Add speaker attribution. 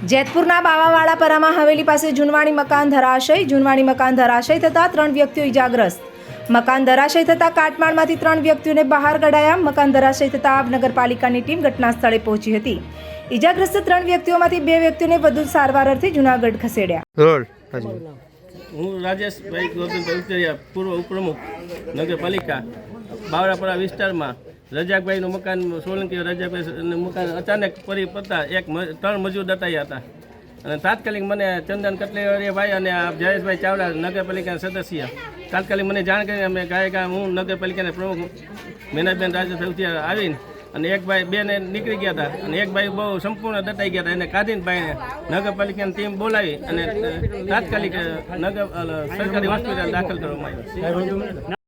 Speaker 1: જેતપુરના બાવાવાળાપરામાં હવેલી પાસે જૂનવાણી મકાન ધરાશય થતાં 3 વ્યક્તિઓ ઇજાગ્રસ્ત. મકાન ધરાશય થતાં કાટમાળમાંથી 3 વ્યક્તિઓને બહાર કઢાયા. મકાન ધરાશય થતાં નગરપાલિકાની ટીમ ઘટના સ્થળે પહોંચી હતી. ઇજાગ્રસ્ત 3 વ્યક્તિઓમાંથી 2 વ્યક્તિઓને વધુ સારવાર અર્થે જૂનાગઢ ખસેડ્યા.
Speaker 2: હું રાજેશભાઈ ગોવિંદભાઈ ઉતરિયા, પૂર્વ ઉપપ્રમુખ નગરપાલિકા બાવળાપરા વિસ્તારમાં રજાકભાઈનું મકાન, સોલંકી રજાકભાઈનું મકાન અચાનક પડી પડતા 3 મજૂર દટાયા હતા અને તાત્કાલિક મને ચંદન કટલેવાળીભાઈ અને જયેશભાઈ ચાવડા નગરપાલિકાના સદસ્ય તાત્કાલિક મને જાણ કરીને અમે ગાયકા હું નગરપાલિકાના પ્રમુખ મેનાબેન રાજેશભાઈ ઉતરિયા આવીને અને એક ભાઈ બેને નીકળી ગયા હતા અને એક ભાઈ બહુ સંપૂર્ણ દટાઈ ગયા હતા. એને કાઢીને ભાઈને નગરપાલિકાની ટીમ બોલાવી અને તાત્કાલિક સરકારી હોસ્પિટલ દાખલ કરવામાં આવી.